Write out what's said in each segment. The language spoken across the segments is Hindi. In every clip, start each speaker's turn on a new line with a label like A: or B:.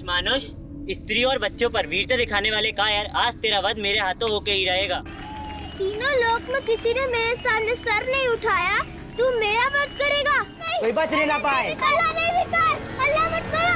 A: मानुष, स्त्री और बच्चों पर वीरता दिखाने वाले कायर, आज तेरा वध मेरे हाथों होके ही रहेगा।
B: तीनों लोक में किसी ने मेरे सामने सर नहीं उठाया, तू मेरा वध करेगा?
C: कोई बचने ना पाए।
B: अल्लाह नहीं विकास, अल्लाह मत करो।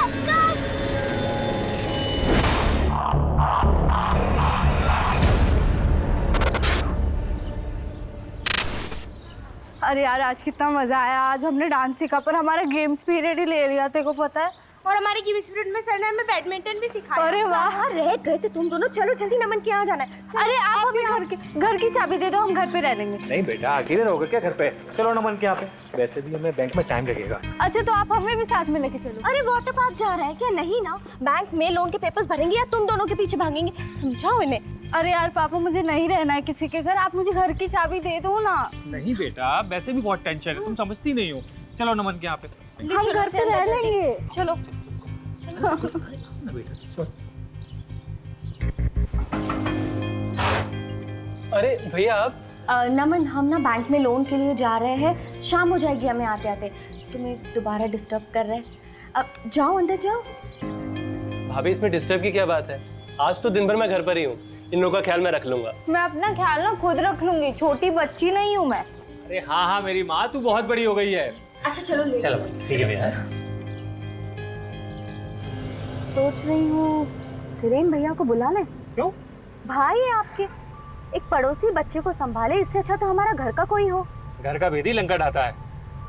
D: अरे यार आज कितना मजा आया। आज हमने डांस सीखा पर हमारा गेम्स पीरियड ही ले लिया, तेरे को पता है।
B: और हमारे गेम्स पीरियड में सर ने हमें बैडमिंटन भी सिखाया।
D: अरे वाह,
B: रह गए थे तुम दोनों। चलो जल्दी, नमन के यहाँ जाना है।
D: अरे आप हमें घर की चाबी दे दो, हम घर पे रह लेंगे।
E: नहीं बेटा, अकेले रहोगे क्या घर पे? चलो नमन के यहाँ पे। वैसे भी हमें बैंक में टाइम लगेगा।
D: अच्छा तो आप हमें भी साथ में लेके चलो।
B: अरे वाटर पार्क जा रहा है क्या? नहीं ना, बैंक में लोन के पेपर्स भरेंगे या तुम दोनों के पीछे भागेंगे? समझाओ इन्हें।
D: अरे यार पापा, मुझे नहीं रहना है किसी के घर, आप मुझे घर की चाबी दे दो ना।
E: नहीं बेटा, वैसे भी बहुत टेंशन है, तुम समझती नहीं हो। चलो नमन के यहाँ पे।
D: हम घर पे रह लेंगे।
B: चलो।
E: अरे भैया आप
B: नमन, हम ना बैंक में लोन के लिए जा रहे हैं, शाम हो जाएगी हमें आते आते। तुम्हें दोबारा डिस्टर्ब कर रहे हैं, अब जाओ अंदर जाओ।
F: भाभी इसमें डिस्टर्ब की क्या बात है? आज तो दिन भर मैं घर पर ही हूँ, इन लोगों का ख्याल मैं रख लूंगा।
D: मैं अपना ख्याल ना खुद रख लूंगी, छोटी बच्ची नहीं हूँ मैं।
E: अरे हाँ हाँ मेरी माँ, तू बहुत बड़ी हो गई है।
B: अच्छा चलो ले।
E: चलो ठीक है भैया।
B: सोच रही हूँ धीरेन भैया को बुला लें।
E: क्यों?
B: भाई है आपके, एक पड़ोसी बच्चे को संभाले, इससे अच्छा तो हमारा घर का कोई हो।
E: घर का भेदी लंका ढाता है,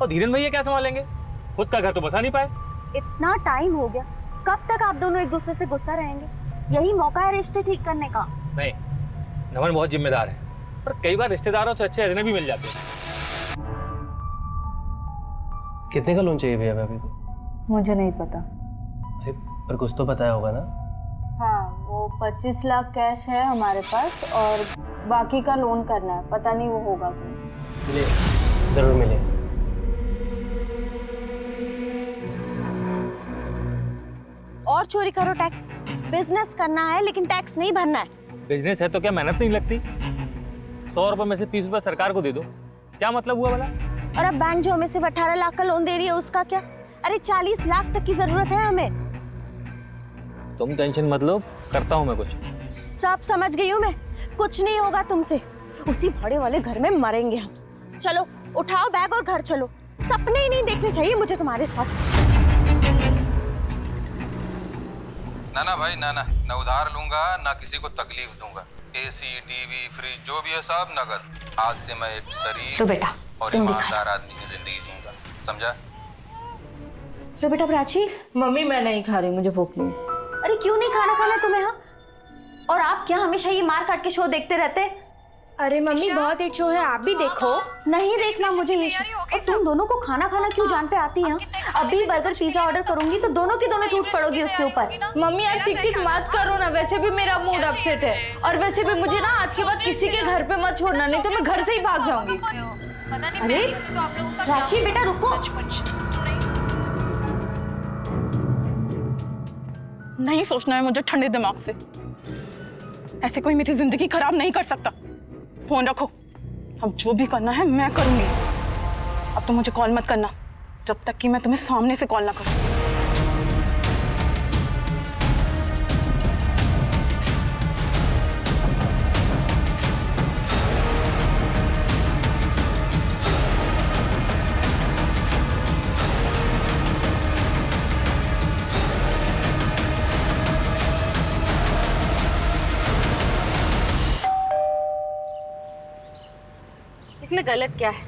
E: और धीरेन भैया क्या संभालेंगे? खुद का घर तो बसा नहीं पाए।
B: इतना टाइम हो गया, कब तक आप दोनों एक दूसरे से गुस्सा रहेंगे? यही मौका है रिश्ते ठीक करने का।
E: नहीं, नमन बहुत जिम्मेदार है, पर कई बार रिश्तेदारों से अच्छे अजनबी मिल जाते हैं।
F: कितने का लोन चाहिए भैया भाभी को?
D: मुझे नहीं पता।
F: अरे पर कुछ तो बताया होगा ना?
D: हाँ, वो 25 लाख कैश है हमारे पास और बाकी का लोन करना है, पता नहीं वो होगा क्यों।
F: मिले, जरूर मिले।
B: और चोरी करो टैक्स, बिजनेस करना है लेकिन टैक्स नहीं भरना है।
E: बिजनेस है तो क्या मेहनत नहीं लगती? 100 रुपए में से 30 रुपए सरकार को दे दो, क्या मतलब हुआ भला?
B: और अब बैंक जो हमें सिर्फ 18 लाख का लोन दे रही है, उसका क्या? अरे 40 लाख तक की जरूरत है हमें।
E: तुम टेंशन मत लो, करता हूँ मैं कुछ।
B: सब समझ गई हूँ मैं, कुछ नहीं होगा तुमसे, उसी भाड़े वाले घर में मरेंगे हम। चलो उठाओ बैग और घर चलो, सपने ही नहीं देखने चाहिए मुझे तुम्हारे साथ।
G: ना भाई ना उधार लूंगा, ना किसी को तकलीफ दूंगा। एसी, टीवी, फ्रिज जो भी है सब नगद। आज से मैं एक शरीफ
B: लो बेटा,
G: और ईमानदार आदमी की जिंदगी जीऊंगा, समझा?
B: लो बेटा प्राची।
D: मम्मी मैं नहीं खा रही, मुझे भूख नहीं।
B: अरे क्यों नहीं खाना खाना तुम्हें? हाँ, और आप क्या हमेशा ये मार काट के शो देखते रहते?
H: अरे मम्मी बहुत हिट शो है, आप भी देखो।
B: नहीं देखना मुझे ये शो। और तुम दोनों को खाना खाना क्यों जान पे आती है? अभी बर्गर पिज्जा ऑर्डर करूंगी तो दोनों की दोनों टूट पड़ोगी उसके ऊपर।
D: मम्मी यार चिक चिक मत करो ना, वैसे भी मेरा मूड अपसेट है और वैसे भी मुझे ना आज के बाद किसी के घर पे मत छोड़ना, नहीं तो मैं घर से ही भाग जाऊंगी।
B: अरे प्राची बेटा रुको।
H: नहीं सोचना है मुझे ठंडे दिमाग से, ऐसे कोई मेरी जिंदगी खराब नहीं कर सकता। फोन रखो, अब जो भी करना है मैं करूंगी। अब तो मुझे कॉल मत करना जब तक कि मैं तुम्हें सामने से कॉल ना करूं।
B: इसमें गलत क्या है?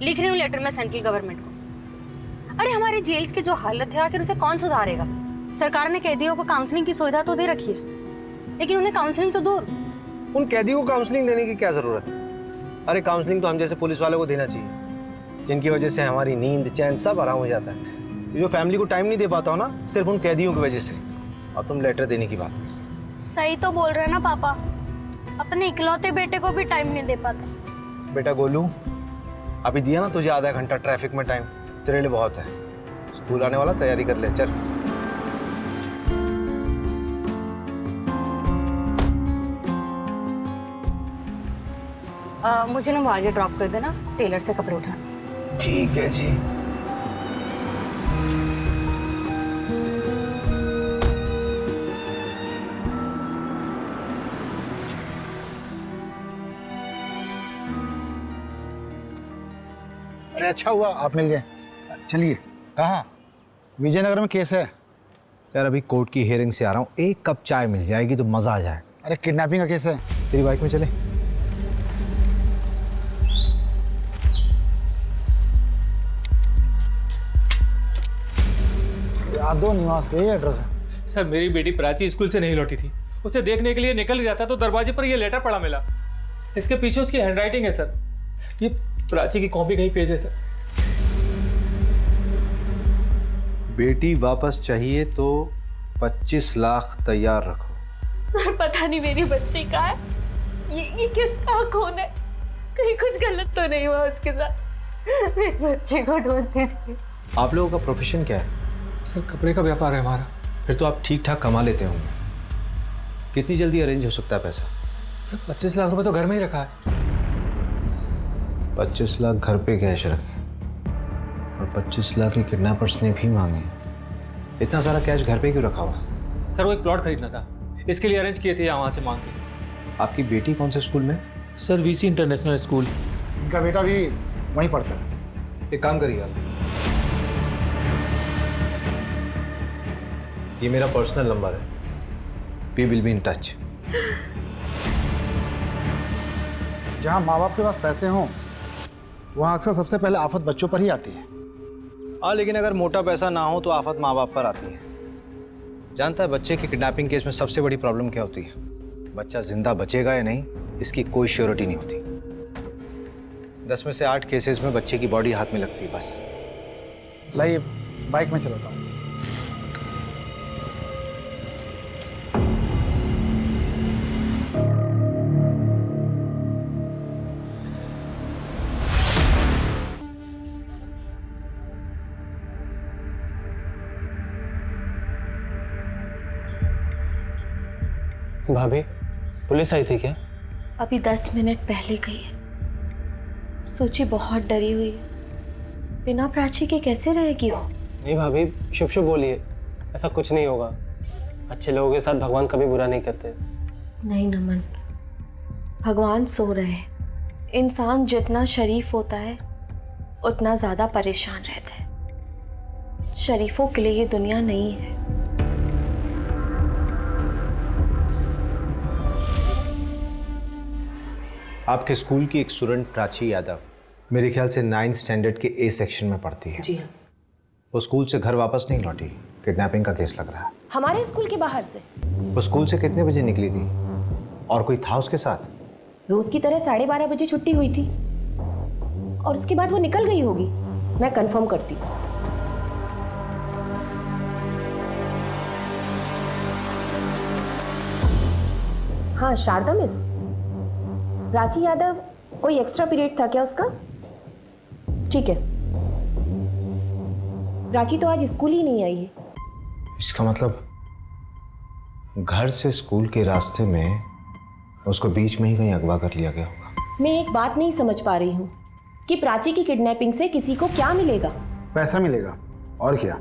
B: लिख रही हूँ लेटर में सेंट्रल गवर्नमेंट को। अरे हमारे जेल्स की जो हालत है आखिर उसे कौन सुधारेगा? सरकार ने कैदियों को काउंसलिंग की सुविधा तो दे रखी है, लेकिन उन्हें काउंसलिंग तो दो।
I: उन कैदियों को काउंसलिंग देने की क्या जरूरत है? अरे काउंसलिंग तो हम जैसे पुलिस वालों को देना चाहिए, जिनकी वजह से हमारी नींद चैन सब आराम हो जाता है। जो फैमिली को टाइम नहीं दे पाता हो ना, सिर्फ उन कैदियों की वजह से। और तुम लेटर देने की बात।
H: सही तो बोल रहे हैं ना पापा, अपने इकलौते बेटे को भी टाइम नहीं दे पाते।
I: बेटा गोलू, अभी दिया ना तुझे आधा घंटा ट्रैफिक में टाइम, तेरे लिए बहुत है। स्कूल आने वाला, तैयारी कर ले, चल।
B: मुझे ना वो आगे ड्रॉप कर देना, टेलर से कपड़े उठाना।
I: ठीक है जी।
C: अरे अच्छा हुआ आप मिल गए। चलिए।
I: कहाँ?
C: विजयनगर में केस है।
I: यार अभी कोर्ट की हियरिंग से आ रहा हूँ, एक कप चाय मिल जाएगी तो मजा आ जाए।
C: अरे किडनैपिंग का केस है।
I: तेरी बाइक में चले।
C: यादव निवास यही एड्रेस है।
E: सर मेरी बेटी प्राची स्कूल से नहीं लौटी थी, उसे देखने के लिए निकल गया था तो दरवाजे पर ये लेटर पड़ा मिला। इसके पीछे उसकी हैंडराइटिंग है सर, ये प्राची की कॉपी कहीं पेज है सर।
I: बेटी वापस चाहिए तो 25 लाख तैयार रखो।
J: सर पता नहीं मेरी बच्ची कहाँ है, ये किसका खून है, कहीं कुछ गलत तो नहीं हुआ उसके साथ। मेरे बच्चे को ढूंढती थी।
I: आप लोगों का प्रोफेशन क्या है?
E: सर कपड़े का व्यापार है हमारा।
I: फिर तो आप ठीक ठाक कमा लेते होंगे। कितनी जल्दी अरेंज हो सकता है पैसा?
E: सर 25 लाख रुपए तो घर में ही रखा है।
I: 25 लाख घर पे कैश रखे और 25 लाख के किडनैपर्स ने भी मांगे। इतना सारा कैश घर पे क्यों रखा हुआ?
E: सर वो एक प्लॉट खरीदना था, इसके लिए अरेंज किए थे वहाँ से मांग के।
I: आपकी बेटी कौन से स्कूल में?
E: Sir VC international school.
C: इनका बेटा भी वहीं पढ़ता है।
I: एक काम करिए आप, ये मेरा पर्सनल नंबर है, we will be in touch.
C: जहाँ माँ बाप के पास पैसे हों वहाँ अक्सर सबसे पहले आफत बच्चों पर ही आती है।
I: हाँ लेकिन अगर मोटा पैसा ना हो तो आफत माँ बाप पर आती है। जानता है बच्चे की किडनैपिंग केस में सबसे बड़ी प्रॉब्लम क्या होती है? बच्चा जिंदा बचेगा या नहीं इसकी कोई श्योरिटी नहीं होती। 10 में से 8 केसेस में बच्चे की बॉडी हाथ में लगती है बस।
C: लाइए बाइक में चलाता हूँ।
F: भाभी पुलिस आई थी क्या?
J: अभी 10 मिनट पहले गई है। सोची बहुत डरी हुई है, बिना प्राची के कैसे रहेगी वो?
F: नहीं भाभी, शुभ शुभ बोलिए, ऐसा कुछ नहीं होगा। अच्छे लोगों के साथ भगवान कभी बुरा नहीं करते।
J: नहीं नमन, भगवान सो रहे हैं। इंसान जितना शरीफ होता है उतना ज़्यादा परेशान रहता है। शरीफों के लिए ये दुनिया नहीं है।
I: आपके स्कूल की एक स्टूडेंट प्राची यादव मेरे ख्याल से 9th स्टैंडर्ड के ए सेक्शन में पढ़ती है।
K: जी हाँ।
I: वो स्कूल से घर वापस नहीं लौटी, किडनैपिंग का केस लग रहा है।
K: हमारे स्कूल के बाहर से?
I: वो स्कूल से कितने बजे निकली थी और कोई था उसके साथ?
K: रोज की तरह 12:30 बजे छुट्टी हुई थी और उसके बाद वो निकल गई होगी। मैं कंफर्म करती हूँ। हाँ शारदा मिस, प्राची यादव कोई एक्स्ट्रा पीरियड था क्या उसका? ठीक है, प्राची तो आज स्कूल ही नहीं आई है।
I: इसका मतलब घर से स्कूल के रास्ते में उसको बीच में ही कहीं अगवा कर लिया गया होगा।
K: मैं एक बात नहीं समझ पा रही हूँ कि प्राची की किडनैपिंग से किसी को क्या मिलेगा?
C: पैसा मिलेगा और क्या।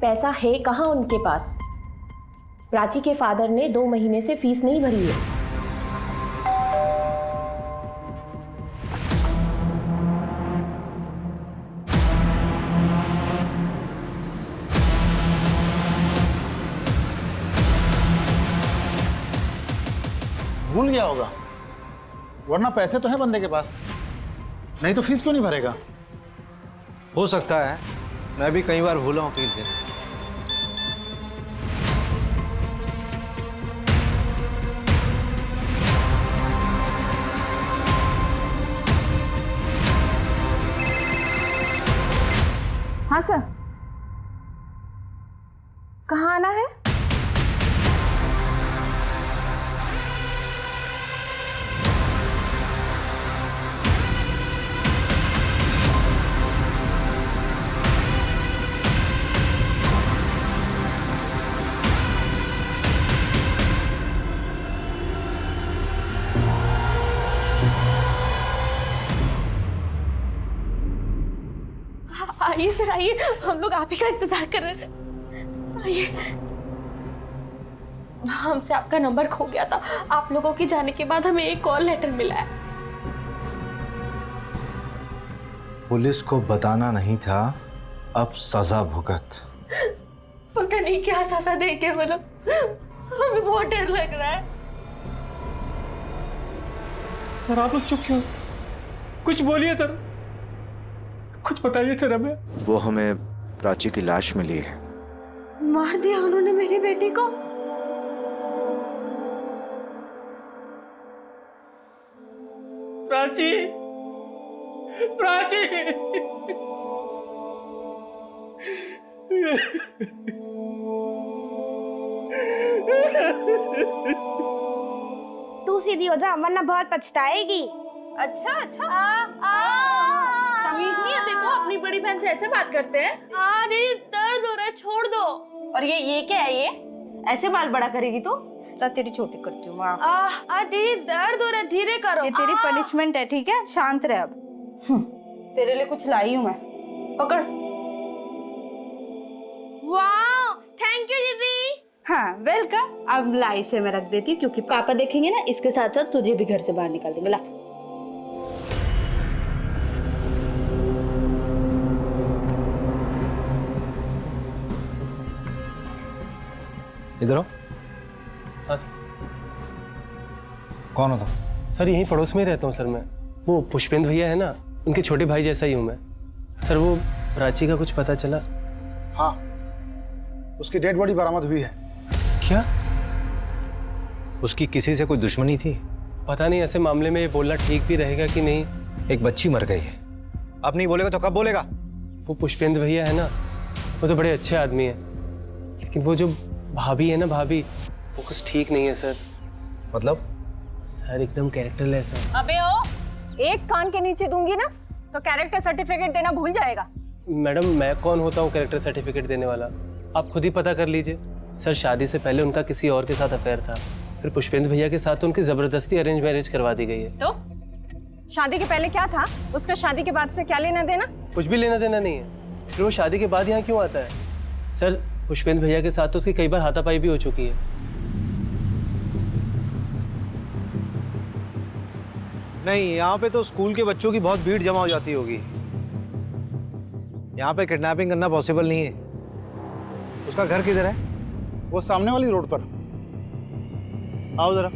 K: पैसा है कहाँ उनके पास? प्राची के फादर ने 2 महीने से फीस नहीं भरी है।
C: भूल गया होगा, वरना पैसे तो है बंदे के पास, नहीं तो फीस क्यों नहीं भरेगा?
I: हो सकता है, मैं भी कई बार भूला हूँ फीस देना।
H: हाँ सर, कहाँ आना है?
J: आइए सर आइए, हम लोग आप ही का इंतजार कर रहे थे। आइए। हमसे आपका नंबर खो गया था, आप लोगों के जाने के बाद हमें एक कॉल लेटर मिला है।
I: पुलिस को बताना नहीं था, अब सजा भुगत।
J: पता नहीं क्या सजा दे के बोलो, हमें बहुत डर लग रहा है।
E: सर आप लोग चुप क्यों? कुछ बोलिए सर, कुछ बताइए सर हमें।
C: वो हमें प्राची की लाश मिली है।
J: मार दिया उन्होंने मेरी बेटी को।
E: प्राची, प्राची।
L: तू सीधी हो जा वरना बहुत पछताएगी।
D: अच्छा अच्छा तमीज नहीं है, देखो अपनी बड़ी बहन से ऐसे बात करते हैं।
L: दीदी दर्द हो रहा है, छोड़ दो।
D: और ये क्या है, ये ऐसे बाल बड़ा करेगी तो तेरी छोटी करती हूँ।
L: दीदी दर्द हो रहा है, धीरे करो।
D: ये तेरी पनिशमेंट है, ठीक है, शांत रह अब। तेरे लिए कुछ लाई हूँ मैं, पकड़।
L: वाह थैंक यू दीदी।
D: हाँ वेलकम। अब लाई से मैं रख देती हूँ क्योंकि पापा देखेंगे ना, इसके साथ साथ तुझे भी घर से बाहर निकाल देंगे। ला
I: इधर आओ।
F: हाँ सर।
I: कौन हो तुम?
F: सर यहीं पड़ोस में ही रहता हूँ सर मैं। वो पुष्पेंद्र भैया है ना, उनके छोटे भाई जैसा ही हूँ मैं। सर वो प्राची का कुछ पता चला?
C: हाँ, उसकी डेड बॉडी बरामद हुई है।
F: क्या?
I: उसकी किसी से कोई दुश्मनी थी?
F: पता नहीं, ऐसे मामले में ये बोलना ठीक भी रहेगा कि नहीं।
I: एक बच्ची मर गई है, अब नहीं बोलेगा तो कब बोलेगा?
F: वो पुष्पेंद्र भैया है ना, वो तो बड़े अच्छे आदमी है, लेकिन वो जो भाभी है ना, भाभी, वो कुछ ठीक नहीं है सर।
I: मतलब?
F: सर एकदम कैरेक्टरलेस है।
H: अबे ओ, एक कान के नीचे दूंगी ना तो कैरेक्टर सर्टिफिकेट देना भूल जाएगा।
F: मैडम मैं कौन होता हूँ कैरेक्टर सर्टिफिकेट देने वाला? आप खुद ही पता कर लीजिए। सर शादी से पहले उनका किसी और के साथ अफेयर था, फिर पुष्पेंद्र भैया के साथ उनकी जबरदस्ती अरेंज मैरिज करवा दी गई है।
H: तो शादी के पहले क्या था, उसका शादी के बाद से क्या लेना देना?
F: कुछ भी लेना देना नहीं है। फिर वो शादी के बाद यहाँ क्यों आता है? सर पुष्पेंद्र भैया के साथ तो उसकी कई बार हाथापाई भी हो चुकी है।
I: नहीं, यहाँ पे तो स्कूल के बच्चों की बहुत भीड़ जमा हो जाती होगी। यहाँ पे किडनैपिंग करना पॉसिबल नहीं है। उसका घर किधर है?
C: वो सामने वाली रोड पर।
I: आओ जरा।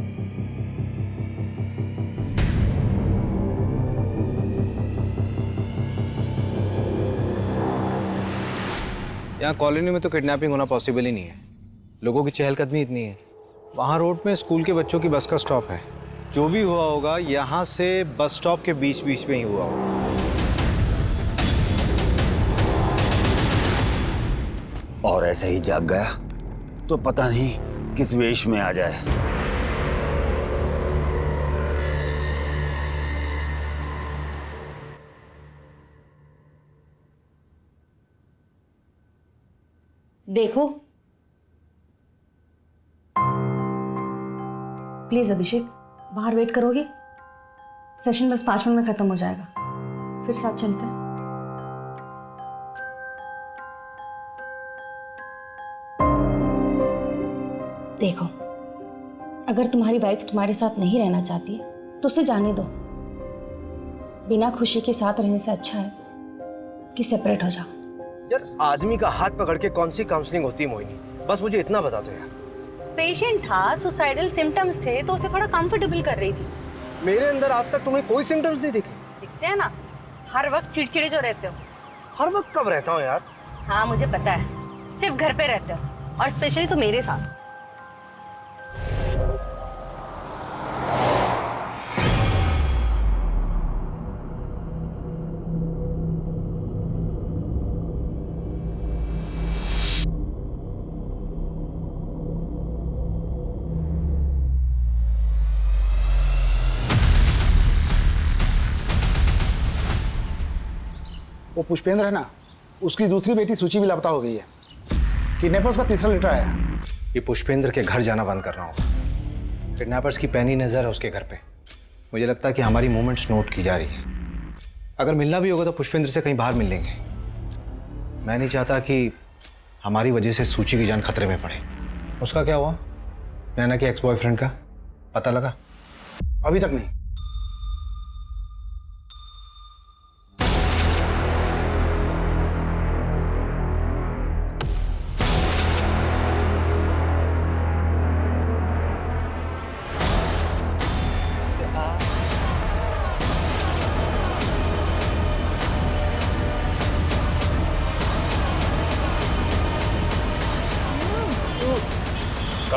I: यहाँ कॉलोनी में तो किडनैपिंग होना पॉसिबल ही नहीं है, लोगों की चहलकदमी इतनी है। वहाँ रोड में स्कूल के बच्चों की बस का स्टॉप है। जो भी हुआ होगा यहाँ से बस स्टॉप के बीच बीच में ही हुआ होगा।
M: और ऐसे ही जाग गया तो पता नहीं किस वेश में आ जाए।
B: देखो प्लीज अभिषेक, बाहर वेट करोगे? सेशन बस 5 मिनट में खत्म हो जाएगा, फिर साथ चलते हैं। देखो, अगर तुम्हारी वाइफ तुम्हारे साथ नहीं रहना चाहती है तो उसे जाने दो। बिना खुशी के साथ रहने से अच्छा है कि सेपरेट हो जाओ।
I: यार आदमी का हाथ पकड़ के कौन सी काउंसलिंग होती है मोहिनी? बस मुझे इतना बता दो यार।
B: पेशेंट था, सुसाइडल सिम्टम्स थे तो उसे थोड़ा कंफर्टेबल कर रही थी।
I: मेरे अंदर आज तक तुम्हें कोई सिम्टम्स नहीं दिखे?
B: दिखते हैं ना, हर वक्त चिड़चिड़े जो रहते हो।
I: हर वक्त कब रहता हूँ यार?
B: हाँ मुझे पता है, सिर्फ घर पे रहते हो और स्पेशली तो मेरे साथ।
C: वो पुष्पेंद्र है ना, उसकी दूसरी बेटी सूची भी लापता हो गई है। किडनैपर्स का तीसरा लेटर आया है।
I: ये पुष्पेंद्र के घर जाना बंद कर रहा हूँ। किडनैपर्स की पैनी नजर है उसके घर पे। मुझे लगता है कि हमारी मूवमेंट्स नोट की जा रही है। अगर मिलना भी होगा तो पुष्पेंद्र से कहीं बाहर मिल लेंगे। मैं नहीं चाहता कि हमारी वजह से सूची की जान खतरे में पड़े। उसका क्या हुआ? नैना के एक्स बॉयफ्रेंड का पता लगा?
C: अभी तक नहीं।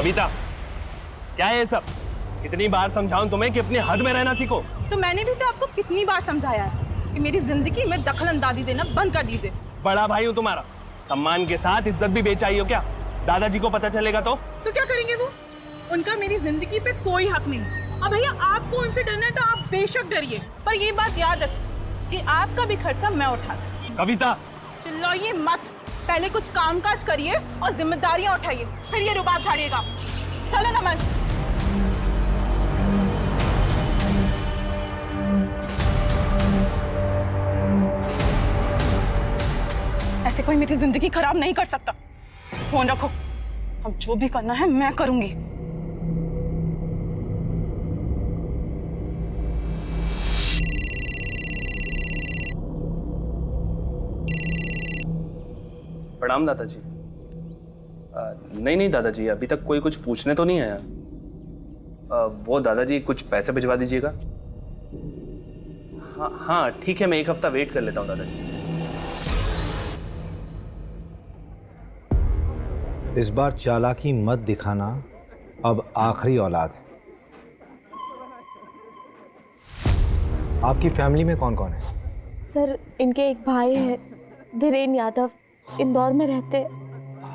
F: कविता, क्या है ये सब? कितनी बार समझाऊं तुम्हें कि अपने हद में रहना सीखो।
H: तो मैंने भी तो आपको कितनी बार समझाया है कि मेरी जिंदगी में दखल अंदाजी देना बंद कर दीजिए।
F: बड़ा भाई हूँ तुम्हारा, सम्मान के साथ इज्जत भी बेचाई हो क्या? दादाजी को पता चलेगा तो
H: क्या करेंगे वो? उनका मेरी जिंदगी पे कोई हक नहीं। अब भैया आपको उनसे डरना है तो आप बेशक डरिए, पर ये बात याद रखिए कि आपका भी खर्चा मैं उठाता।
F: कविता
H: चिल्लाइए मत, पहले कुछ कामकाज करिए और जिम्मेदारियां उठाइए, फिर ये रुबाब झाड़िएगा। चलो नमन। ऐसे कोई मेरी जिंदगी खराब नहीं कर सकता। फोन रखो, अब जो भी करना है मैं करूंगी।
F: प्रणाम दादाजी। नहीं दादाजी, अभी तक कोई कुछ पूछने तो नहीं आया। वो दादाजी कुछ पैसे भिजवा दीजिएगा। हाँ ठीक है, मैं 1 हफ्ता वेट कर लेता हूँ दादाजी।
I: इस बार चालाकी मत दिखाना, अब आखिरी औलाद है। आपकी फैमिली में कौन कौन है?
J: सर इनके एक भाई है, धीरेन यादव, इंदौर में रहते।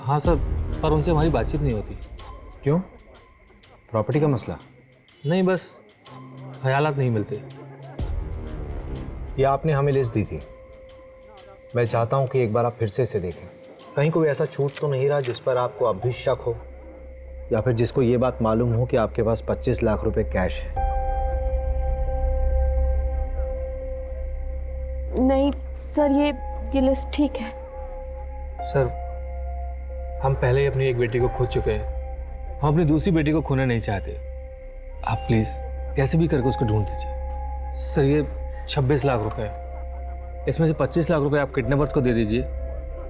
E: हाँ सर, पर उनसे हमारी बातचीत नहीं होती।
I: क्यों? प्रॉपर्टी का मसला?
E: नहीं, बस ख्यालात नहीं मिलते।
I: ये आपने हमें लिस्ट दी थी, मैं चाहता हूँ कि एक बार आप फिर से इसे देखें। कहीं कोई ऐसा छूट तो नहीं रहा जिस पर आपको अब भी शक हो, या फिर जिसको ये बात मालूम हो कि आपके पास 25 लाख रुपए कैश है।
J: नहीं सर, ये लिस्ट ठीक है।
E: सर, हम पहले ही अपनी एक बेटी को खो चुके हैं, हम अपनी दूसरी बेटी को खोना नहीं चाहते। आप प्लीज़ कैसे भी करके उसको ढूंढ दीजिए। सर, ये 26 लाख रुपए, इसमें से 25 लाख रुपए आप किडनैपर्स को दे दीजिए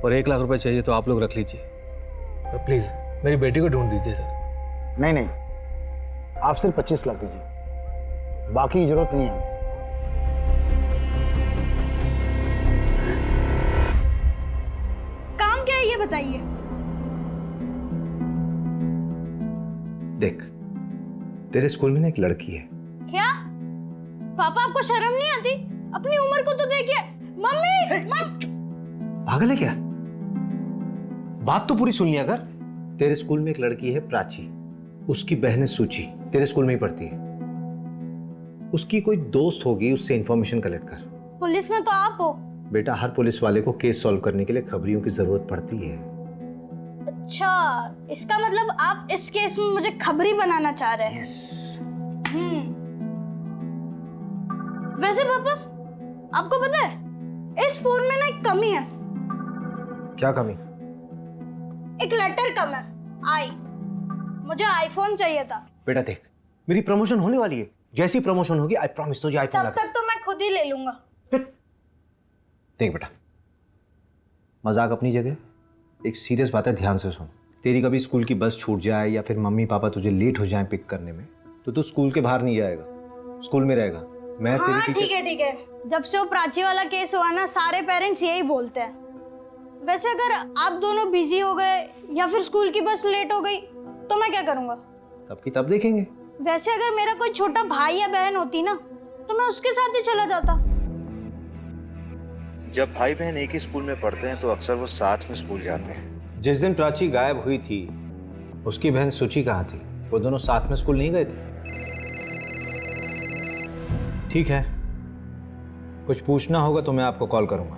E: और 1 लाख रुपए चाहिए तो आप लोग रख लीजिए। और प्लीज़ मेरी बेटी को ढूंढ दीजिए सर।
C: नहीं, आप सिर्फ 25 लाख दीजिए, बाकी की जरूरत नहीं है हमें।
L: काम क्या है ये बताइए।
I: देख, तेरे स्कूल में ना एक लड़की है।
L: क्या पापा, आपको शर्म नहीं आती? अपनी उम्र को तो देखिए। मम्मी
I: पागल है क्या? बात तो पूरी सुन लिया कर। तेरे स्कूल में एक लड़की है प्राची, उसकी बहन है सूची, तेरे स्कूल में ही पढ़ती है। उसकी कोई दोस्त होगी, उससे इंफॉर्मेशन कलेक्ट कर।
L: पुलिस में तो आप हो।
I: बेटा, हर पुलिस वाले को केस सॉल्व करने के लिए खबरियों की जरूरत पड़ती है।
L: अच्छा, इसका मतलब आप इस केस में मुझे खबरी बनाना चाह रहे हैं। वैसे पापा, आपको पता है इस फोन में ना एक कमी है।
I: क्या कमी?
L: एक लेटर कम है, आई। मुझे आईफोन चाहिए था।
I: बेटा देख, मेरी प्रमोशन होने वाली है, जैसी प्रमोशन होगी आई प्रॉमिस तुझे आईफोन।
L: तब तक तो मैं खुद ही ले लूंगा।
I: देख बेटा, मजाक अपनी जगह, एक सीरियस बात है, ध्यान से सुन। तेरी कभी स्कूल की बस छूट जाए या फिर मम्मी पापा तुझे लेट हो जाए पिक करने में, तो तू स्कूल के बाहर नहीं जाएगा, स्कूल में रहेगा। मैं
L: हाँ,
I: तेरी टीचर।
L: ठीक है। जब से वो प्राची वाला केस हुआ ना, सारे पेरेंट्स यही बोलते हैं। वैसे अगर आप दोनों बिजी हो गए या फिर स्कूल की बस लेट हो गई तो मैं क्या करूंगा?
I: तब की तब देखेंगे।
L: वैसे अगर मेरा कोई छोटा भाई या बहन होती ना, तो मैं उसके साथ ही चला जाता।
N: जब भाई बहन एक ही स्कूल में पढ़ते हैं तो अक्सर वो साथ में स्कूल जाते हैं।
I: जिस दिन प्राची गायब हुई थी, उसकी बहन सूची कहाँ थी? वो दोनों साथ में स्कूल नहीं गए थे? ठीक है, कुछ पूछना होगा तो मैं आपको कॉल करूंगा,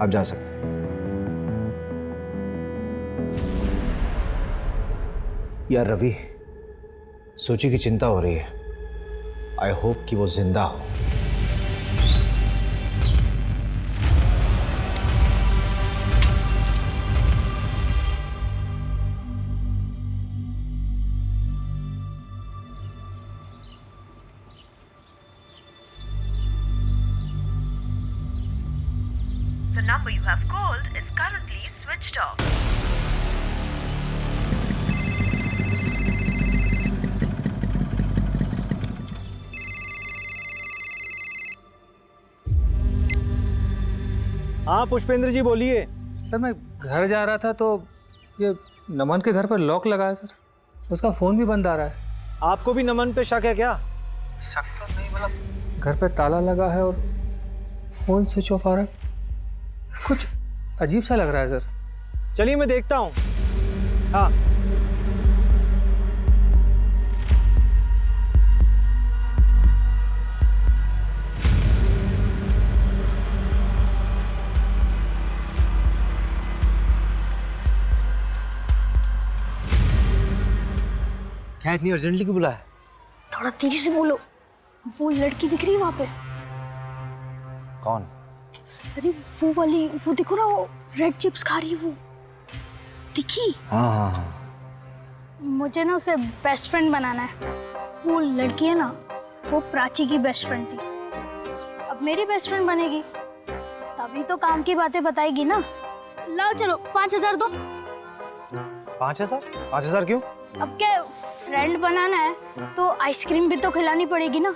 I: आप जा सकते हैं। यार रवि, सूची की चिंता हो रही है। आई होप कि वो जिंदा हो।
O: The number you have called is currently switched off.
I: हाँ पुष्पेंद्र जी बोलिए।
E: सर, मैं घर जा रहा था तो ये नमन के घर पर लॉक लगा है सर। उसका फ़ोन भी बंद आ रहा है।
I: आपको भी नमन पे शक है क्या?
E: शक तो नहीं, मतलब घर पे ताला लगा है और फ़ोन स्विच ऑफ आ रहा है। कुछ अजीब सा लग रहा है सर।
I: चलिए मैं देखता हूँ। हाँ क्या इतनी अर्जेंटली क्यों बुलाया?
L: थोड़ा तेजी से बोलो। वो लड़की दिख रही है वहां पे?
I: कौन?
L: अरे वो वाली, वो देखो ना, वो रेड चिप्स खा रही है, वो दिखी?
I: हाँ।
L: मुझे ना उसे बेस्ट फ्रेंड बनाना है। वो लड़की है ना, वो प्राची की बेस्ट फ्रेंड थी, अब मेरी बेस्ट फ्रेंड बनेगी, तभी तो काम की बातें बताएगी ना। लाओ चलो 5000 दो।
I: 5000 क्यों?
L: अब क्या फ्रेंड बनाना है तो आइसक्रीम भी तो खिलानी पड़ेगी ना,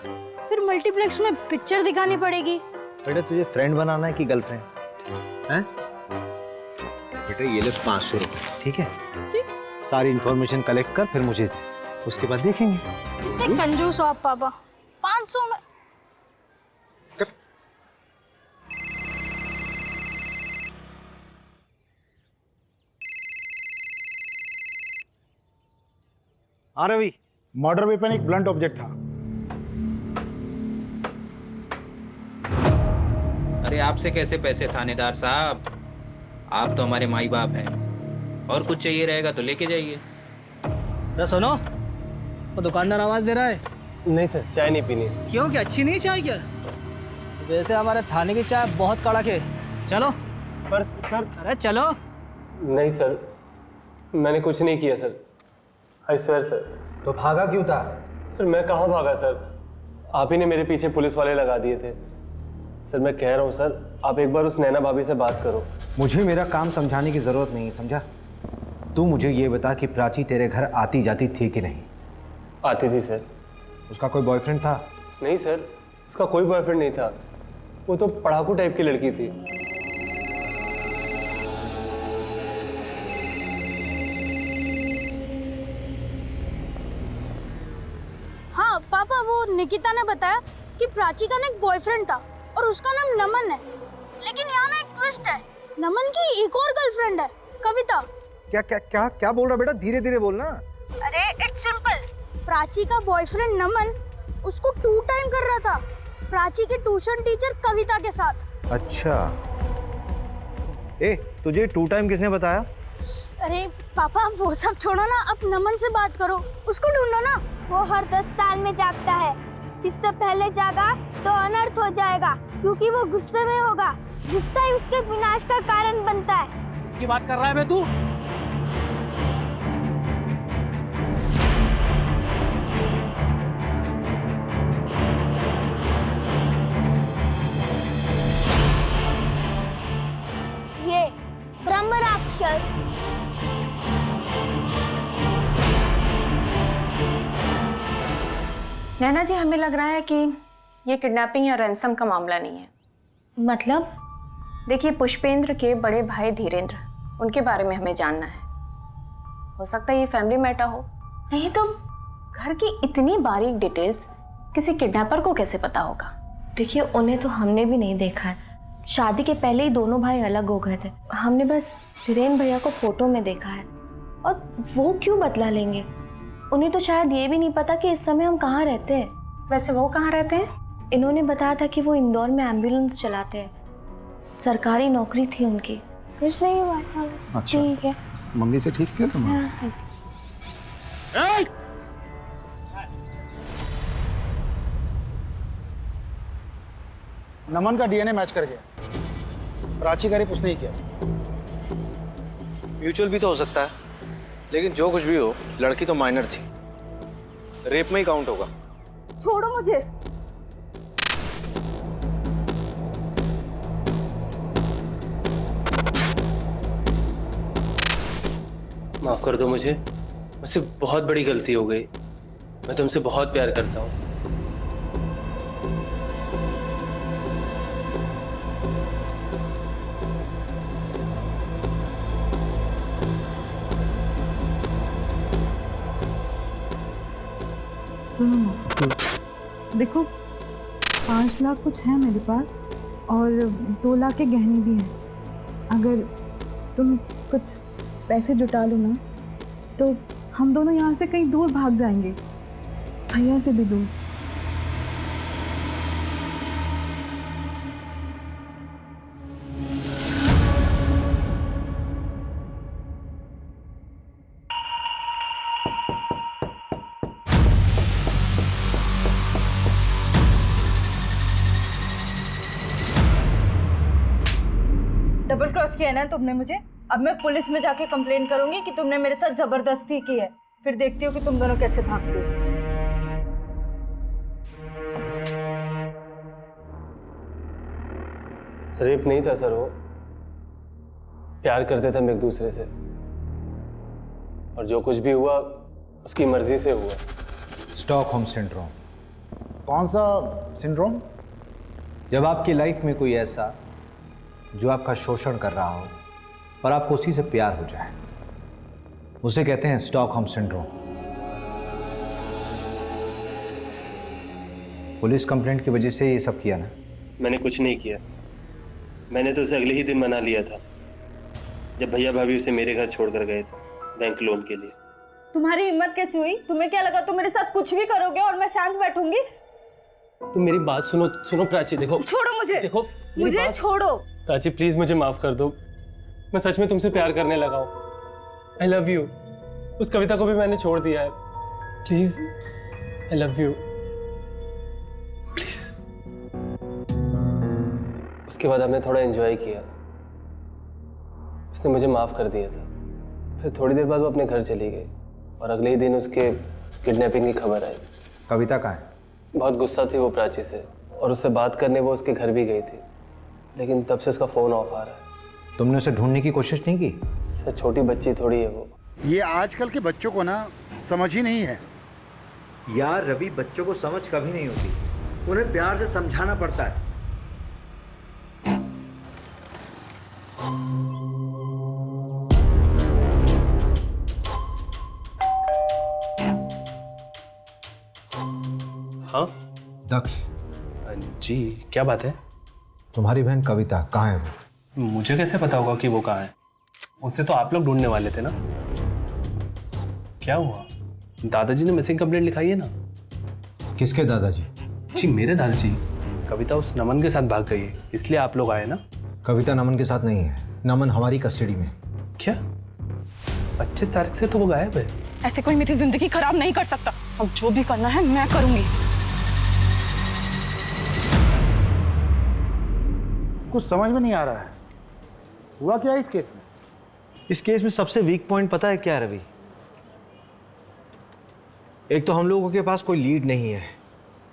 L: फिर मल्टीप्लेक्स में पिक्चर दिखानी पड़ेगी।
I: बेटा तुझे फ्रेंड बनाना है कि गर्लफ्रेंड हैं? बेटा ये ले 500 रुपये, ठीक है? सारी इंफॉर्मेशन कलेक्ट कर फिर मुझे दे, उसके बाद देखेंगे।
L: कंजूस हो आप पापा। 500 में
I: हाँ रवि।
C: मर्डर वेपन एक ब्लंट ऑब्जेक्ट था।
P: अरे आपसे कैसे पैसे थानेदार साहब, आप तो हमारे माई बाप हैं, और कुछ चाहिए रहेगा तो लेके जाइए।
Q: अरे सुनो, वो दुकानदार आवाज दे रहा है।
F: नहीं सर, चाय नहीं पीनी।
Q: क्यों, क्या अच्छी नहीं चाय क्या? वैसे हमारे थाने की चाय बहुत कड़क है। चलो।
F: पर सर।
Q: अरे चलो।
F: नहीं सर, मैंने कुछ नहीं किया सर, आई स्वेयर सर।
I: तो भागा क्यों था?
F: सर मैं कहाँ भागा सर, आप ही ने मेरे पीछे पुलिस वाले लगा दिए थे। सर मैं कह रहा हूँ सर, आप एक बार उस नैना भाभी से बात करो।
I: मुझे मेरा काम समझाने की जरूरत नहीं है, समझा? तू मुझे ये बता कि प्राची तेरे घर आती जाती थी कि नहीं?
F: आती थी सर।
I: उसका कोई बॉयफ्रेंड था?
F: नहीं सर, उसका कोई बॉयफ्रेंड नहीं था, वो तो पढ़ाकू टाइप की लड़की थी।
L: हाँ पापा, वो निकिता ने बताया कि प्राची का ना एक बॉयफ्रेंड था और उसका नाम नमन है, लेकिन यहाँ ना एक ट्विस्ट है, नमन की एक और गर्लफ्रेंड है, कविता।
I: क्या क्या क्या क्या बोल रहा बेटा? धीरे धीरे बोलना।
L: अरे इट्स सिंपल, प्राची का बॉयफ्रेंड नमन उसको 2 टाइम कर रहा था, प्राची के ट्यूशन टीचर कविता के साथ।
I: अच्छा, तुझे 2 टाइम किसने बताया?
L: अरे पापा वो सब छोड़ो ना, अब नमन से बात करो, उसको ढूंढो ना।
R: वो हर 10 साल में जागता है, इससे पहले जागा तो अनर्थ हो जाएगा, क्योंकि वो गुस्से में होगा, गुस्सा ही उसके विनाश का कारण बनता है।
Q: इसकी बात कर रहा है बे तू?
R: ये ब्रह्म राक्षस।
J: नैना जी, हमें लग रहा है कि ये किडनैपिंग या रैंसम का मामला नहीं है। मतलब? देखिए, पुष्पेंद्र के बड़े भाई धीरेंद्र, उनके बारे में हमें जानना है। हो सकता है ये फैमिली मैटर हो, नहीं तो घर की इतनी बारीक डिटेल्स किसी किडनैपर को कैसे पता होगा?
K: देखिए, उन्हें तो हमने भी नहीं देखा है, शादी के पहले ही दोनों भाई अलग हो गए थे। हमने बस धीरेन्द्र भैया को फोटो में देखा है, और वो क्यों बदला लेंगे? उन्हें तो शायद ये भी नहीं पता कि इस समय हम कहाँ रहते हैं।
J: वैसे वो कहाँ रहते हैं?
K: इन्होंने बताया था कि वो इंदौर में एम्बुलेंस चलाते हैं, सरकारी नौकरी थी उनकी।
R: कुछ नहीं हुआ।
C: अच्छा,
R: ठीक है।
C: मम्मी से ठीक थे तुम? नमन का डीएनए मैच कर गया, प्राची का रेप उसने ही किया।
I: म्यूचुअल भी तो हो सकता है, लेकिन जो कुछ भी हो, लड़की तो माइनर थी, रेप में ही काउंट होगा।
R: छोड़ो मुझे।
F: माफ कर दो मुझे, मुझसे बहुत बड़ी गलती हो गई, मैं तुमसे बहुत प्यार करता हूँ।
S: देखो 5 लाख कुछ है मेरे पास और 2 लाख के गहने भी हैं। अगर तुम कुछ पैसे जुटा लो ना तो हम दोनों यहाँ से कहीं दूर भाग जाएंगे, भैया से भी दूर।
D: डबल क्रॉस किया है ना तुमने मुझे। अब मैं पुलिस में जाके कंप्लेंट करूंगी कि तुमने मेरे साथ जबरदस्ती की है। फिर देखती हो कि तुम दोनों कैसे भागते हो।
F: रेप नहीं था सर, वो प्यार करते थे हम एक दूसरे से, और जो कुछ भी हुआ उसकी मर्जी से हुआ।
I: Stockholm syndrome.
C: कौन सा सिंड्रोम?
I: जब आपकी लाइफ में कोई ऐसा जो आपका शोषण कर रहा हो और आपको उसी से प्यार हो जाए, उसे कहते हैं स्टॉकहोम सिंड्रोम। पुलिस कंप्लेंट की वजह से ये सब किया ना?
F: मैंने कुछ नहीं किया, मैंने तो उसे अगले ही दिन मना लिया था जब भैया भाभी उसे मेरे घर छोड़कर गए थे बैंक लोन के लिए।
D: तुम्हारी हिम्मत कैसी हुई? तुम्हें क्या लगा तुम मेरे साथ कुछ भी करोगे और मैं शांत बैठूंगी?
F: तुम मेरी बात सुनो, सुनो प्राची, देखो
D: छोड़ो मुझे,
F: देखो
D: मुझे छोड़ो।
F: प्राची प्लीज मुझे माफ कर दो, मैं सच में तुमसे प्यार करने लगा हूँ। I love you. उस कविता को भी मैंने छोड़ दिया है, please I love you please. उसके बाद हमने थोड़ा एंजॉय किया, उसने मुझे माफ कर दिया था। फिर थोड़ी देर बाद वो अपने घर चली गई और अगले ही दिन उसके किडनैपिंग की खबर आई।
I: कविता कहाँ है?
F: बहुत गुस्सा थी वो प्राची से और उससे बात करने वो उसके घर भी गई थी, लेकिन तब से उसका फोन ऑफ आ रहा है।
I: तुमने उसे ढूंढने की कोशिश नहीं की?
F: सर छोटी बच्ची थोड़ी है वो।
C: ये आजकल के बच्चों को ना समझ ही नहीं है।
T: यार रवि, बच्चों को समझ कभी नहीं होती, उन्हें प्यार से समझाना पड़ता है।
F: हाँ
I: दक्ष
F: जी, क्या बात है?
I: तुम्हारी बहन कविता कहाँ है वो?
F: मुझे कैसे पता होगा कि वो कहाँ है? उससे तो आप लोग ढूंढने वाले थे ना। क्या हुआ? दादाजी ने मिसिंग कंप्लेंट लिखाई है ना।
I: किसके दादाजी?
F: जी मेरे दादाजी। कविता उस नमन के साथ भाग गई है, इसलिए आप लोग आए ना।
I: कविता नमन के साथ नहीं है, नमन हमारी कस्टडी में।
F: क्या? 25 तारीख से तो वो गायब है।
H: ऐसे कोई मेरी जिंदगी खराब नहीं कर सकता। अब जो भी करना है मैं करूंगी।
C: कुछ समझ में नहीं आ रहा है, हुआ क्या इस केस में?
I: इस केस में सबसे वीक पॉइंट पता है क्या रवि? एक तो हम लोगों के पास कोई लीड नहीं है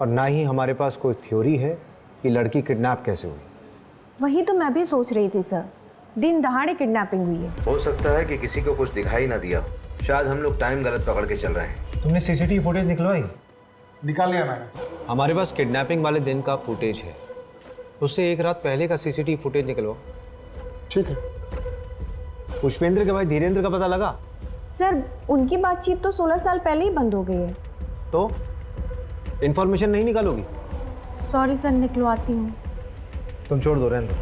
I: और ना ही हमारे पास कोई थ्योरी है कि लड़की किडनैप कैसे हुई।
K: वही तो मैं भी सोच रही थी सर, दिन दहाड़े किडनैपिंग हुई है।
N: हो सकता है कि किसी को कुछ दिखाई ना दिया, शायद हम लोग टाइम गलत पकड़ के चल रहे हैं।
I: तुमने सीसीटीवी फुटेज निकलवाई?
C: निकाल लिया मैंने।
I: हमारे पास किडनैपिंग वाले दिन का फुटेज है, उससे एक रात पहले का सीसीटीवी फुटेज निकलवाओ।
C: ठीक है।
I: पुष्पेंद्र के भाई धीरेन्द्र का पता लगा?
K: सर उनकी बातचीत तो 16 साल पहले ही बंद हो गई है।
I: तो इंफॉर्मेशन नहीं निकालोगी?
K: सॉरी सर, निकलवाती हूँ।
I: तुम छोड़ दो, रहने दो।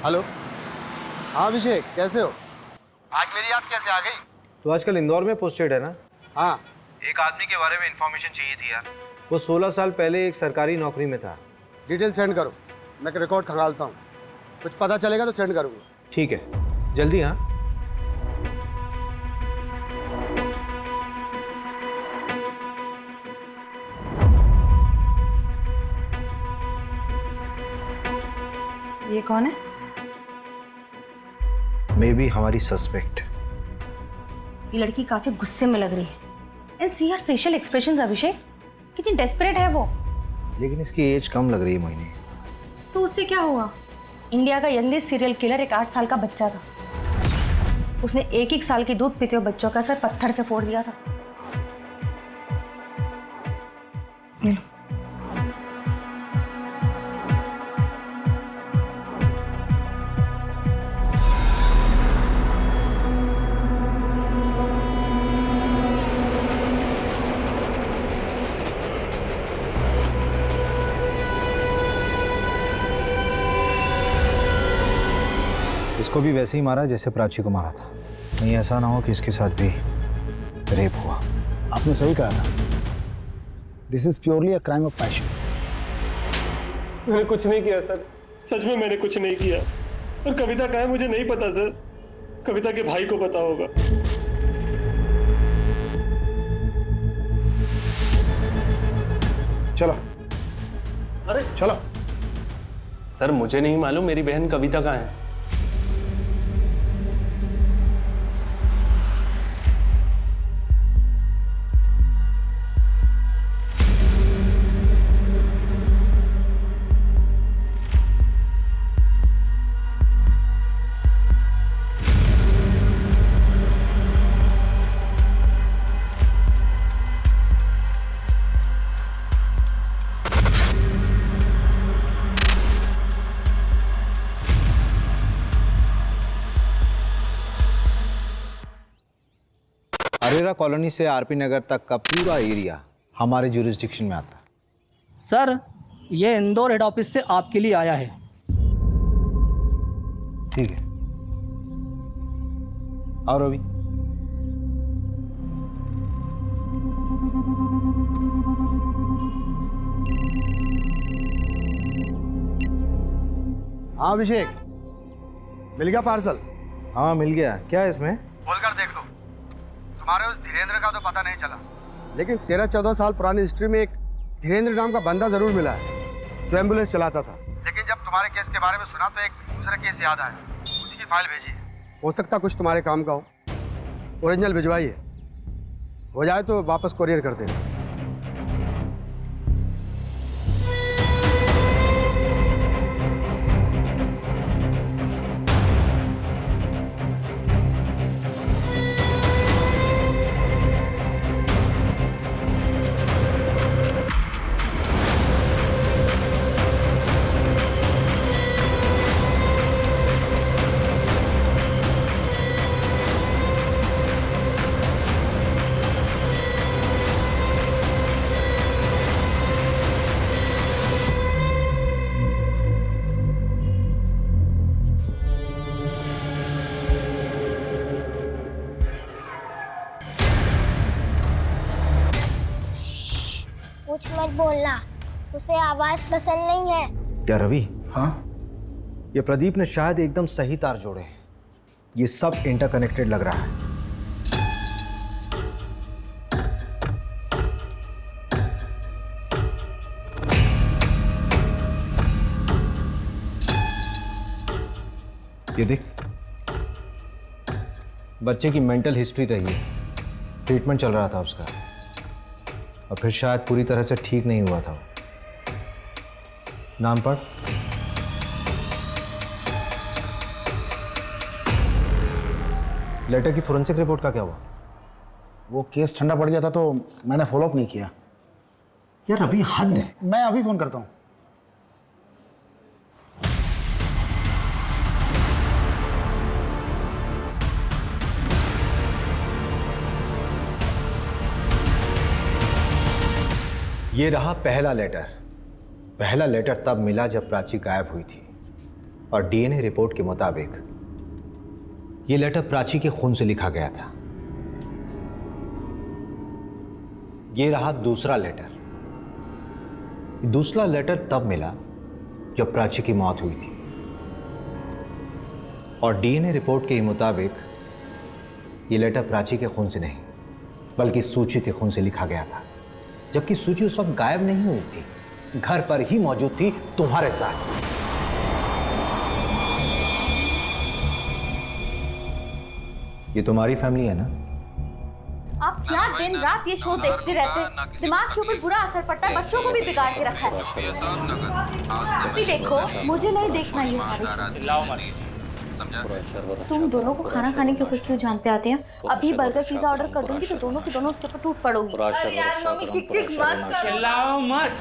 C: हेलो। हाँ अभिषेक, कैसे हो? आज मेरी याद कैसे आ गई?
I: तो आजकल इंदौर में पोस्टेड है ना?
C: हाँ।
I: एक आदमी के बारे में इंफॉर्मेशन चाहिए थी यार। वो 16 साल पहले एक सरकारी नौकरी में था।
C: डिटेल सेंड करो, मैं रिकॉर्ड खंगालता हूँ, कुछ पता चलेगा तो सेंड करूँगा।
I: ठीक है, जल्दी। हाँ
B: ये कौन है?
I: मे बी हमारी सस्पेक्ट।
B: ये लड़की काफी गुस्से में लग रही है। And see her facial expressions Abhishek, कितनी डेस्परेट है वो।
I: लेकिन इसकी एज कम लग रही है मोहिनी।
B: तो उससे क्या हुआ? इंडिया का यंगेस्ट सीरियल किलर एक 8 साल का बच्चा था। उसने 1-1 साल की दूध पीते हुए बच्चों का सर पत्थर से फोड़ दिया था। ले लो।
I: इसको भी वैसे ही मारा जैसे प्राची को मारा था। नहीं ऐसा ना हो कि इसके साथ भी रेप हुआ।
C: आपने सही कहा था, this is purely a crime of passion.
F: मैंने कुछ नहीं किया सर, सच में मैंने कुछ नहीं किया। और कविता का है मुझे नहीं पता सर, कविता के भाई को पता होगा।
C: चलो
F: अरे
C: चलो।
F: सर मुझे नहीं मालूम मेरी बहन कविता कहाँ है।
I: अरेरा कॉलोनी से आरपी नगर तक का पूरा एरिया हमारे जुरिस्डिक्शन में आता है।
Q: सर ये इंदौर हेड ऑफिस से आपके लिए आया है।
I: ठीक है, और अभी
U: हाँ अभिषेक, मिल गया पार्सल?
I: हाँ मिल गया। क्या है इसमें?
U: खोलकर देख लो। तुम्हारे उस धीरेन्द्र का तो पता नहीं चला, लेकिन 13-14 साल पुरानी हिस्ट्री में एक धीरेन्द्र नाम का बंदा जरूर मिला है जो एम्बुलेंस चलाता था। लेकिन जब तुम्हारे केस के बारे में सुना तो एक दूसरा केस याद आया, उसी की फाइल भेजी है। हो सकता कुछ तुम्हारे काम का हो। ओरिजिनल भिजवाइए, हो जाए तो वापस कोरियर कर देना।
R: कुछ मत बोलना, उसे आवाज पसंद नहीं है।
I: क्या रवि?
C: हाँ,
I: ये प्रदीप ने शायद एकदम सही तार जोड़े। ये सब इंटरकनेक्टेड लग रहा है। ये देख, बच्चे की मेंटल हिस्ट्री रही है, ट्रीटमेंट चल रहा था उसका, और फिर शायद पूरी तरह से ठीक नहीं हुआ था। नाम पढ़। लेटर की फोरेंसिक रिपोर्ट का क्या हुआ?
C: वो केस ठंडा पड़ गया था तो मैंने फॉलोअप नहीं किया।
I: यार अभी हद है।
C: मैं अभी फोन करता हूँ।
I: ये रहा पहला लेटर। पहला लेटर तब मिला जब प्राची गायब हुई थी, और डीएनए रिपोर्ट के मुताबिक ये लेटर प्राची के खून से लिखा गया था। ये रहा दूसरा लेटर। दूसरा लेटर तब मिला जब प्राची की मौत हुई थी, और डीएनए रिपोर्ट के मुताबिक ये लेटर प्राची के खून से नहीं बल्कि सूची के खून से लिखा गया था, जबकि सूची उस वक्त गायब नहीं हुई थी, घर पर ही मौजूद थी तुम्हारे साथ। ये तुम्हारी फैमिली है ना?
K: आप क्या दिन रात ये शो देखते रहते हैं? दिमाग के ऊपर बुरा असर पड़ता है, बच्चों को भी बिगाड़ के रखा है। अभी देखो, मुझे नहीं देखना ये सारे शो। तुम दोनों को खाना खाने के ऊपर क्यों जान पे आते हैं? अभी बर्गर पिज्जा ऑर्डर कर दूंगी तो दोनों के दोनों उसके ऊपर टूट पड़ोगी।
D: यार मम्मी ठीक मत
A: चिल्लाओ मत।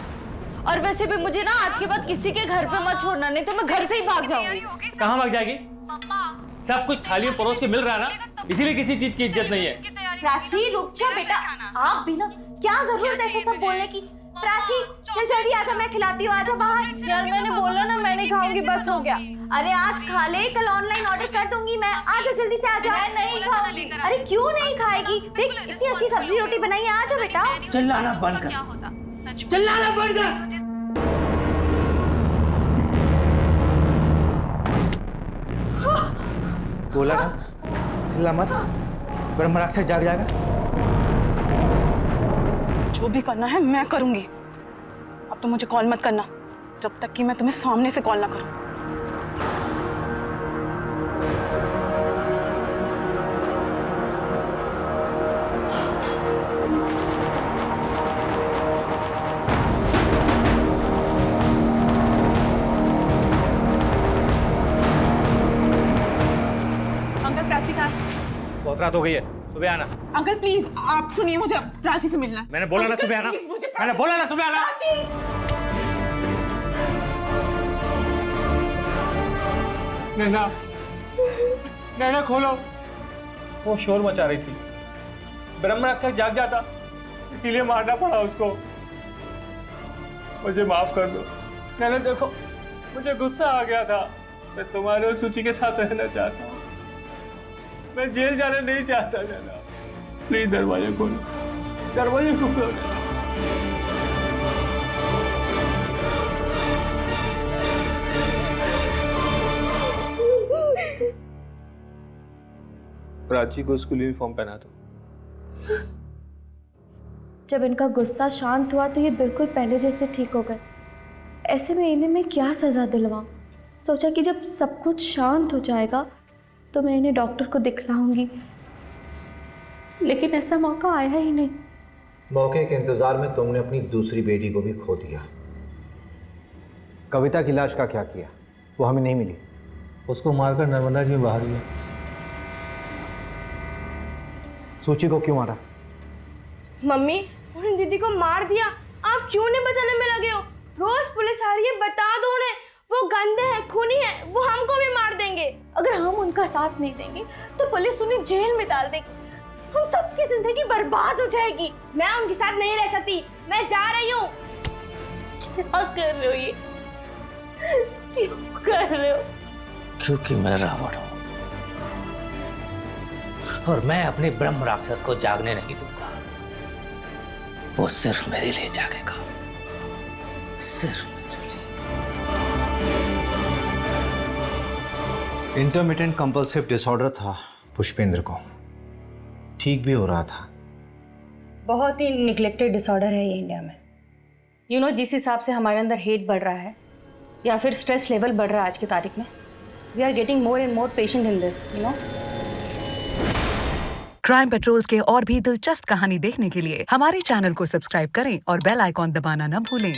D: और वैसे भी मुझे ना आज के बाद किसी के घर पे मत छोड़ना, नहीं तो मैं घर से ही भाग जाऊंगी।
V: कहाँ भाग जाएगी? सब कुछ थाली में परोस के मिल रहा है ना, इसीलिए किसी चीज की इज्जत नहीं है।
K: प्राची रुक जा बेटा, आप भी ना, क्या जरूरत है ऐसा सब बोलने की? प्राची चल जल्दी आजा, मैं खिलाती हूँ, आजा बाहर।
D: यार मैंने बोला ना मैं नहीं खाऊंगी, बस हो गया।
K: अरे आज खा ले, कल ऑनलाइन ऑर्डर कर दूंगी मैं। आजा जल्दी से आजा।
D: मैं नहीं खाऊंगी।
K: अरे क्यों नहीं खाएगी? देख इतनी अच्छी सब्जी रोटी बनाई है, आजा बेटा।
V: चिल्लाना बंद कर, चिल्लाना बंद कर।
E: बोला ना चिल्ला मत, ब्रह्म राक्षस जाग जाएगा।
H: जो भी करना है मैं करूंगी। अब तो मुझे कॉल मत करना जब तक कि मैं तुम्हें सामने से कॉल ना करूं। अंकल प्राची कहाँ है?
V: बहुत रात हो गई है, सुबह आना।
H: अंकल प्लीज आप सुनिए, मुझे प्राची से मिलना है।
V: मैंने बोला ना सुबह आना, मैंने बोला ना सुबह आना।
F: नैना, नैना खोलो। वो शोर मचा रही थी, ब्रह्म राक्षस जाग जाता, इसीलिए मारना पड़ा उसको। मुझे माफ कर दो नैना। देखो मुझे गुस्सा आ गया था, मैं तुम्हारे और सूची के साथ रहना चाहता हूँ। मैं जेल जाना नहीं चाहता नैना। प्लीज दरवाजा खोलो, दरवाजा खोलो नैना। प्राची को स्कूल यूनिफॉर्म पहना दो।
K: जब इनका गुस्सा शांत हुआ तो ये बिल्कुल पहले जैसे ठीक हो गए। ऐसे में इन्हें मैं क्या सज़ा दिलवाऊं? सोचा कि जब सब कुछ शांत हो जाएगा तो मैं इन्हें डॉक्टर को दिखलाऊंगी, लेकिन ऐसा मौका आया ही नहीं।
I: मौके के इंतजार में तुमने अपनी दूसरी बेटी को भी खो दिया। कविता की लाश का क्या किया? वो हमें नहीं मिली।
E: उसको मारकर नर्मदा जी में बहा दिया।
I: सूची को क्यों मारा?
R: मम्मी उन्हें दीदी को मार दिया, आप क्यों नहीं बचाने में लगे हो? रोज पुलिस आ रही है, बता दो उन्हें, वो गंदे हैं, खूनी हैं, वो हमको भी मार देंगे।
K: अगर हम उनका साथ नहीं देंगे तो पुलिस उन्हें जेल में डाल देगी, हम सबकी जिंदगी बर्बाद हो जाएगी।
R: मैं उनके साथ नहीं रह सकती, मैं जा रही हूँ।
K: क्या कर रहे हो ये? क्यों कर रहे हो?
V: क्योंकि मैं रावण हूं और मैं अपने ब्रह्म राक्षस को जागने नहीं दूंगा। वो सिर्फ मेरे लिए जागेगा, सिर्फ मेरे लिए।
I: इंटरमिटेंट कंपल्सिव डिसऑर्डर था पुष्पेंद्र को, ठीक भी हो रहा था।
B: बहुत ही निग्लेक्टेड डिसऑर्डर है ये इंडिया में। यू नो जिस हिसाब से हमारे अंदर हेट बढ़ रहा है या फिर स्ट्रेस लेवल बढ़ रहा है आज की तारीख में, we are getting more and more patient in this, you know.
G: Crime patrols के और भी दिलचस्प कहानी देखने के लिए हमारे चैनल को सब्सक्राइब करें और बेल आइकॉन दबाना न भूलें।